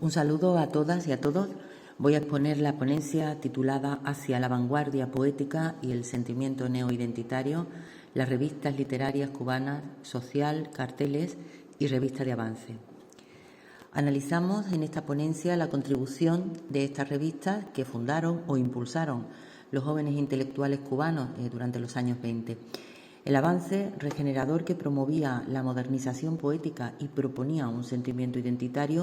Un saludo a todas y a todos. Voy a exponer la ponencia titulada Hacia la vanguardia poética y el sentimiento neoidentitario, las revistas literarias cubanas, Social, Carteles y Revista de Avance. Analizamos en esta ponencia la contribución de estas revistas que fundaron o impulsaron los jóvenes intelectuales cubanos durante los años 20. El avance regenerador que promovía la modernización poética y proponía un sentimiento identitario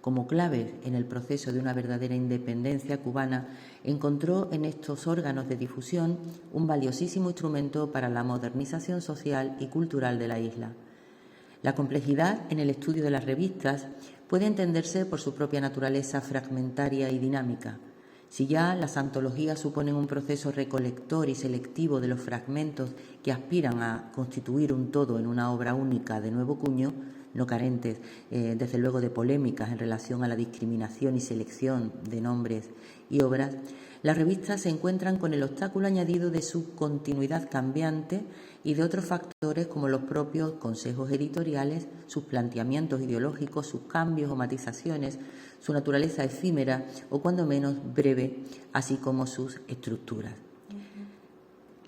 como clave en el proceso de una verdadera independencia cubana, encontró en estos órganos de difusión un valiosísimo instrumento para la modernización social y cultural de la isla. La complejidad en el estudio de las revistas puede entenderse por su propia naturaleza fragmentaria y dinámica. Si ya las antologías suponen un proceso recolector y selectivo de los fragmentos que aspiran a constituir un todo en una obra única de nuevo cuño, no carentes, desde luego, de polémicas en relación a la discriminación y selección de nombres y obras, las revistas se encuentran con el obstáculo añadido de su continuidad cambiante y de otros factores como los propios consejos editoriales, sus planteamientos ideológicos, sus cambios o matizaciones, su naturaleza efímera o cuando menos breve, así como sus estructuras.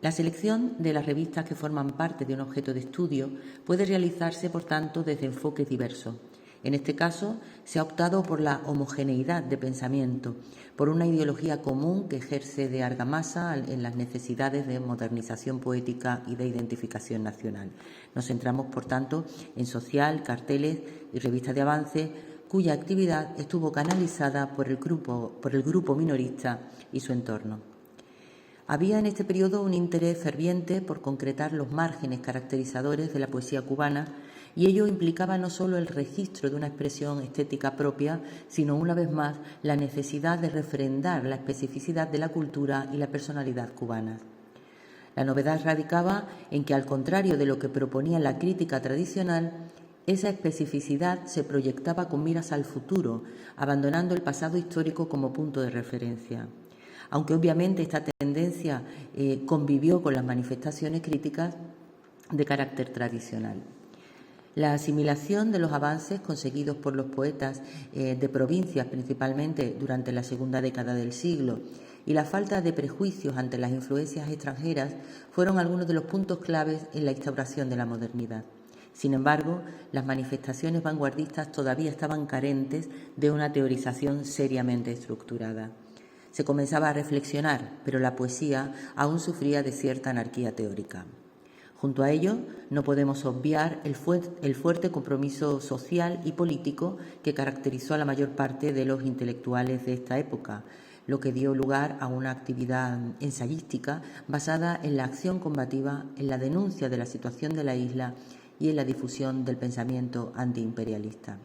La selección de las revistas que forman parte de un objeto de estudio puede realizarse, por tanto, desde enfoques diversos. En este caso, se ha optado por la homogeneidad de pensamiento, por una ideología común que ejerce de argamasa en las necesidades de modernización poética y de identificación nacional. Nos centramos, por tanto, en Social, Carteles y Revista de Avance, cuya actividad estuvo canalizada por el grupo minorista y su entorno. Había en este periodo un interés ferviente por concretar los márgenes caracterizadores de la poesía cubana, y ello implicaba no solo el registro de una expresión estética propia, sino, una vez más, la necesidad de refrendar la especificidad de la cultura y la personalidad cubanas. La novedad radicaba en que, al contrario de lo que proponía la crítica tradicional, esa especificidad se proyectaba con miras al futuro, abandonando el pasado histórico como punto de referencia. Aunque obviamente esta tendencia convivió con las manifestaciones críticas de carácter tradicional. La asimilación de los avances conseguidos por los poetas de provincias, principalmente durante la segunda década del siglo, y la falta de prejuicios ante las influencias extranjeras fueron algunos de los puntos claves en la instauración de la modernidad. Sin embargo, las manifestaciones vanguardistas todavía estaban carentes de una teorización seriamente estructurada. Se comenzaba a reflexionar, pero la poesía aún sufría de cierta anarquía teórica. Junto a ello, no podemos obviar el fuerte compromiso social y político que caracterizó a la mayor parte de los intelectuales de esta época, lo que dio lugar a una actividad ensayística basada en la acción combativa, en la denuncia de la situación de la isla y en la difusión del pensamiento antiimperialista.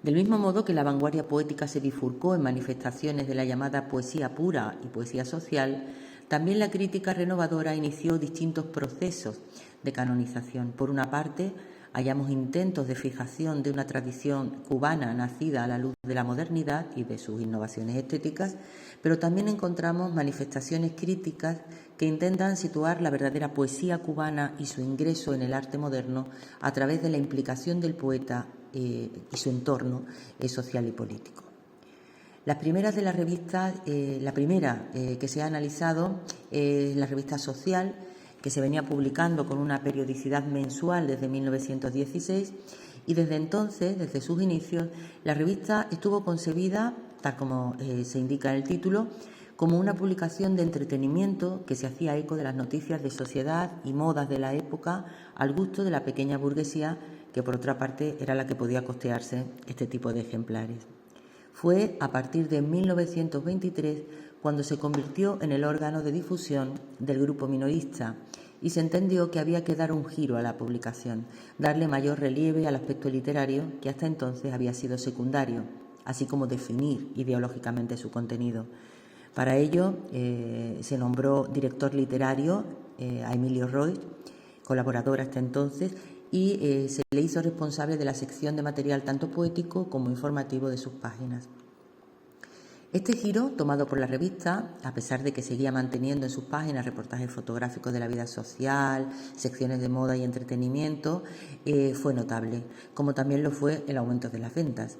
Del mismo modo que la vanguardia poética se bifurcó en manifestaciones de la llamada poesía pura y poesía social, también la crítica renovadora inició distintos procesos de canonización. Por una parte, hallamos intentos de fijación de una tradición cubana nacida a la luz de la modernidad y de sus innovaciones estéticas, pero también encontramos manifestaciones críticas que intentan situar la verdadera poesía cubana y su ingreso en el arte moderno a través de la implicación del poeta y su entorno social y político. Las primeras de las revistas, la primera que se ha analizado es la revista Social, que se venía publicando con una periodicidad mensual desde 1916, y desde entonces, desde sus inicios, la revista estuvo concebida, tal como se indica en el título, como una publicación de entretenimiento que se hacía eco de las noticias de sociedad y modas de la época al gusto de la pequeña burguesía, que por otra parte era la que podía costearse este tipo de ejemplares. Fue a partir de 1923 cuando se convirtió en el órgano de difusión del grupo minorista y se entendió que había que dar un giro a la publicación, darle mayor relieve al aspecto literario que hasta entonces había sido secundario, así como definir ideológicamente su contenido. Para ello se nombró director literario a Emilio Roig, colaborador hasta entonces, y se le hizo responsable de la sección de material tanto poético como informativo de sus páginas. Este giro, tomado por la revista, a pesar de que seguía manteniendo en sus páginas reportajes fotográficos de la vida social, secciones de moda y entretenimiento, fue notable, como también lo fue el aumento de las ventas.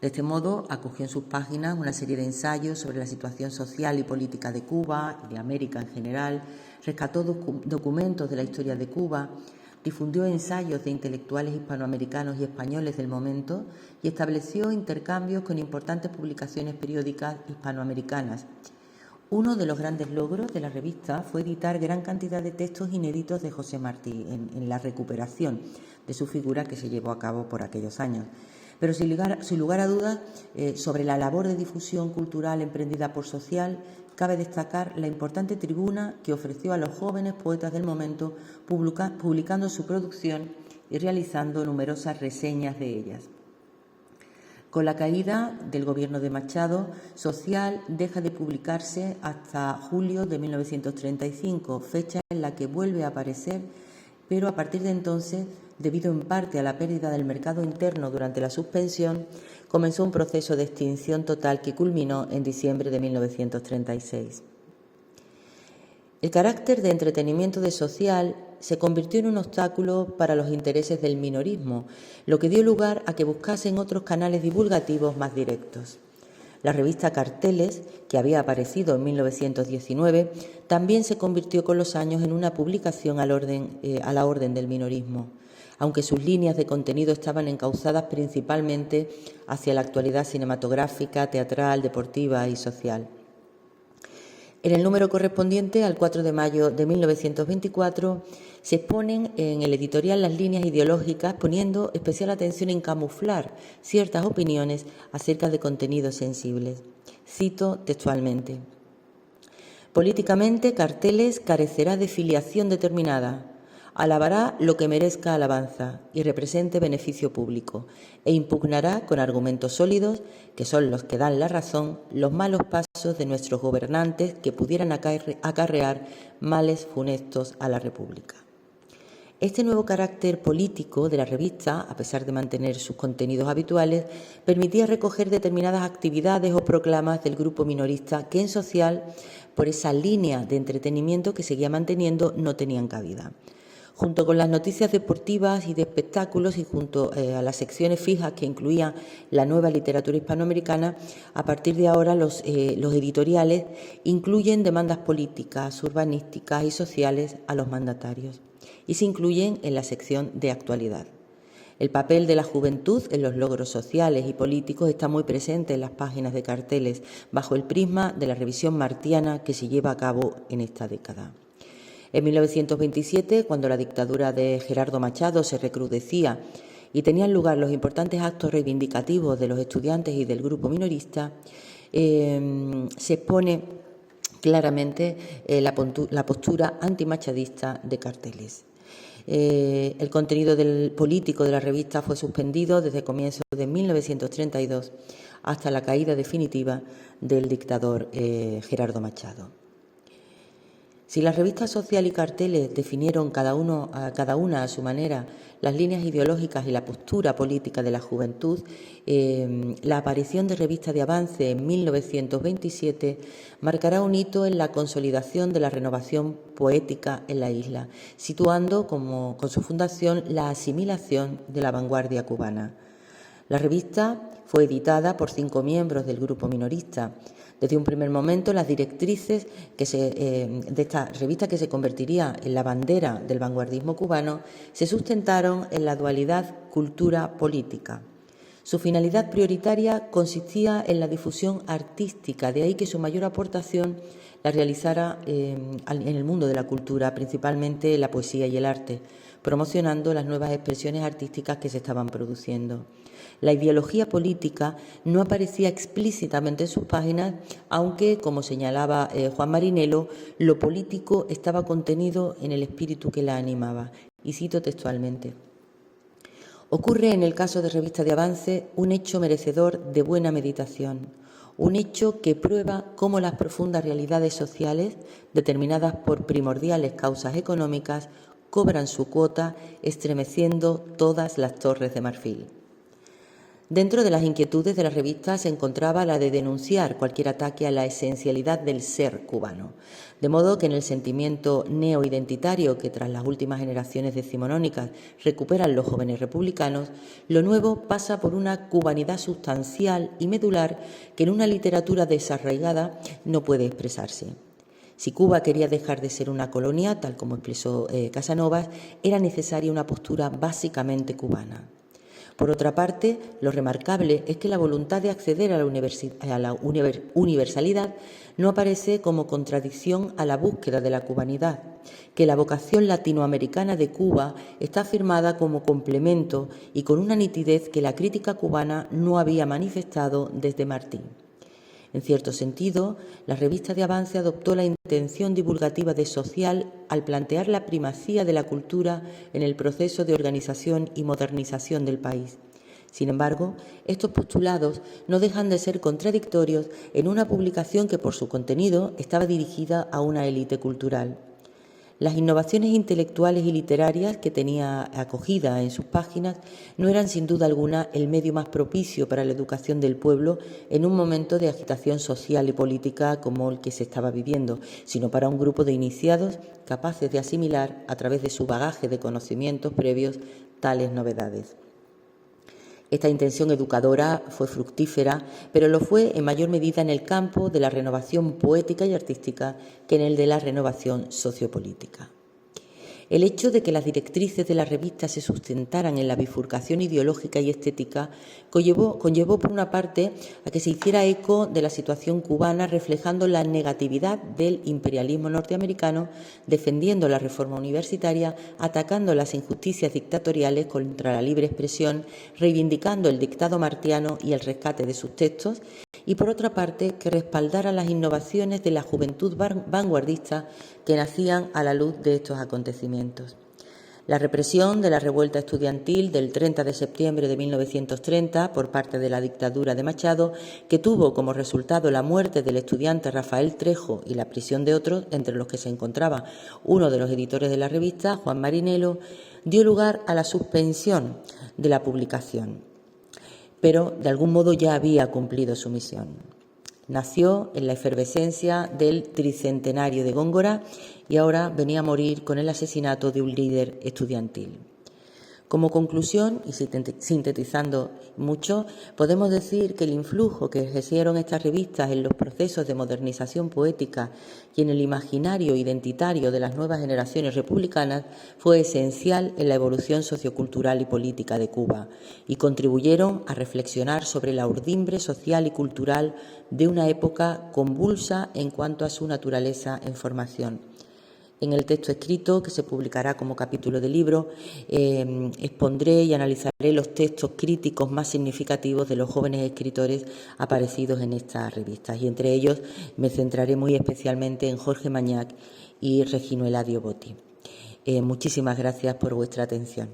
De este modo, acogió en sus páginas una serie de ensayos sobre la situación social y política de Cuba y de América en general, rescató documentos de la historia de Cuba, difundió ensayos de intelectuales hispanoamericanos y españoles del momento y estableció intercambios con importantes publicaciones periódicas hispanoamericanas. Uno de los grandes logros de la revista fue editar gran cantidad de textos inéditos de José Martí en la recuperación de su figura que se llevó a cabo por aquellos años. Pero sin lugar a dudas, sobre la labor de difusión cultural emprendida por Social, cabe destacar la importante tribuna que ofreció a los jóvenes poetas del momento, publicando su producción y realizando numerosas reseñas de ellas. Con la caída del gobierno de Machado, Social deja de publicarse hasta julio de 1935, fecha en la que vuelve a aparecer, pero a partir de entonces, debido en parte a la pérdida del mercado interno durante la suspensión, comenzó un proceso de extinción total que culminó en diciembre de 1936. El carácter de entretenimiento de Social se convirtió en un obstáculo para los intereses del minorismo, lo que dio lugar a que buscasen otros canales divulgativos más directos. La revista Carteles, que había aparecido en 1919, también se convirtió con los años en una publicación a la orden del minorismo, aunque sus líneas de contenido estaban encauzadas principalmente hacia la actualidad cinematográfica, teatral, deportiva y social. En el número correspondiente al 4 de mayo de 1924 se exponen en el editorial las líneas ideológicas, poniendo especial atención en camuflar ciertas opiniones acerca de contenidos sensibles. Cito textualmente: políticamente, Carteles carecerá de filiación determinada, alabará lo que merezca alabanza y represente beneficio público, e impugnará con argumentos sólidos, que son los que dan la razón, los malos pasos de nuestros gobernantes que pudieran acarrear males funestos a la República. Este nuevo carácter político de la revista, a pesar de mantener sus contenidos habituales, permitía recoger determinadas actividades o proclamas del grupo minorista que en Social, por esa línea de entretenimiento que seguía manteniendo, no tenían cabida. Junto con las noticias deportivas y de espectáculos y junto a las secciones fijas que incluían la nueva literatura hispanoamericana, a partir de ahora los editoriales incluyen demandas políticas, urbanísticas y sociales a los mandatarios y se incluyen en la sección de actualidad. El papel de la juventud en los logros sociales y políticos está muy presente en las páginas de Carteles bajo el prisma de la revisión martiana que se lleva a cabo en esta década. En 1927, cuando la dictadura de Gerardo Machado se recrudecía y tenían lugar los importantes actos reivindicativos de los estudiantes y del grupo minorista, se expone claramente la postura antimachadista de Carteles. El contenido político de la revista fue suspendido desde comienzos de 1932 hasta la caída definitiva del dictador Gerardo Machado. Si la revista Social y Carteles definieron cada una a su manera las líneas ideológicas y la postura política de la juventud, la aparición de Revista de Avance en 1927 marcará un hito en la consolidación de la renovación poética en la isla, situando con su fundación la asimilación de la vanguardia cubana. La revista fue editada por 5 miembros del grupo minorista. Desde un primer momento, las directrices de esta revista, que se convertiría en la bandera del vanguardismo cubano, se sustentaron en la dualidad cultura-política. Su finalidad prioritaria consistía en la difusión artística, de ahí que su mayor aportación la realizara en el mundo de la cultura, principalmente la poesía y el arte, promocionando las nuevas expresiones artísticas que se estaban produciendo. La ideología política no aparecía explícitamente en sus páginas, aunque, como señalaba Juan Marinello, lo político estaba contenido en el espíritu que la animaba. Y cito textualmente: ocurre en el caso de Revista de Avance un hecho merecedor de buena meditación, un hecho que prueba cómo las profundas realidades sociales, determinadas por primordiales causas económicas, cobran su cuota, estremeciendo todas las torres de marfil. Dentro de las inquietudes de la revista se encontraba la de denunciar cualquier ataque a la esencialidad del ser cubano, de modo que en el sentimiento neoidentitario que tras las últimas generaciones decimonónicas recuperan los jóvenes republicanos, lo nuevo pasa por una cubanidad sustancial y medular que en una literatura desarraigada no puede expresarse. Si Cuba quería dejar de ser una colonia, tal como expresó Casanovas, era necesaria una postura básicamente cubana. Por otra parte, lo remarcable es que la voluntad de acceder a la universalidad no aparece como contradicción a la búsqueda de la cubanidad, que la vocación latinoamericana de Cuba está afirmada como complemento y con una nitidez que la crítica cubana no había manifestado desde Martín. En cierto sentido, la revista de Avance adoptó la intención divulgativa de Social al plantear la primacía de la cultura en el proceso de organización y modernización del país. Sin embargo, estos postulados no dejan de ser contradictorios en una publicación que por su contenido estaba dirigida a una élite cultural. Las innovaciones intelectuales y literarias que tenía acogida en sus páginas no eran sin duda alguna el medio más propicio para la educación del pueblo en un momento de agitación social y política como el que se estaba viviendo, sino para un grupo de iniciados capaces de asimilar a través de su bagaje de conocimientos previos tales novedades. Esta intención educadora fue fructífera, pero lo fue en mayor medida en el campo de la renovación poética y artística que en el de la renovación sociopolítica. El hecho de que las directrices de la revista se sustentaran en la bifurcación ideológica y estética conllevó por una parte a que se hiciera eco de la situación cubana, reflejando la negatividad del imperialismo norteamericano, defendiendo la reforma universitaria, atacando las injusticias dictatoriales contra la libre expresión, reivindicando el dictado martiano y el rescate de sus textos, y por otra parte que respaldara las innovaciones de la juventud vanguardista que nacían a la luz de estos acontecimientos. La represión de la revuelta estudiantil del 30 de septiembre de 1930 por parte de la dictadura de Machado, que tuvo como resultado la muerte del estudiante Rafael Trejo y la prisión de otros, entre los que se encontraba uno de los editores de la revista, Juan Marinelo, dio lugar a la suspensión de la publicación, pero de algún modo ya había cumplido su misión. Nació en la efervescencia del tricentenario de Góngora y ahora venía a morir con el asesinato de un líder estudiantil. Como conclusión, y sintetizando mucho, podemos decir que el influjo que ejercieron estas revistas en los procesos de modernización poética y en el imaginario identitario de las nuevas generaciones republicanas fue esencial en la evolución sociocultural y política de Cuba y contribuyeron a reflexionar sobre la urdimbre social y cultural de una época convulsa en cuanto a su naturaleza en formación. En el texto escrito, que se publicará como capítulo del libro, expondré y analizaré los textos críticos más significativos de los jóvenes escritores aparecidos en estas revistas, y entre ellos me centraré muy especialmente en Jorge Mañach y Regino Eladio Botti. Muchísimas gracias por vuestra atención.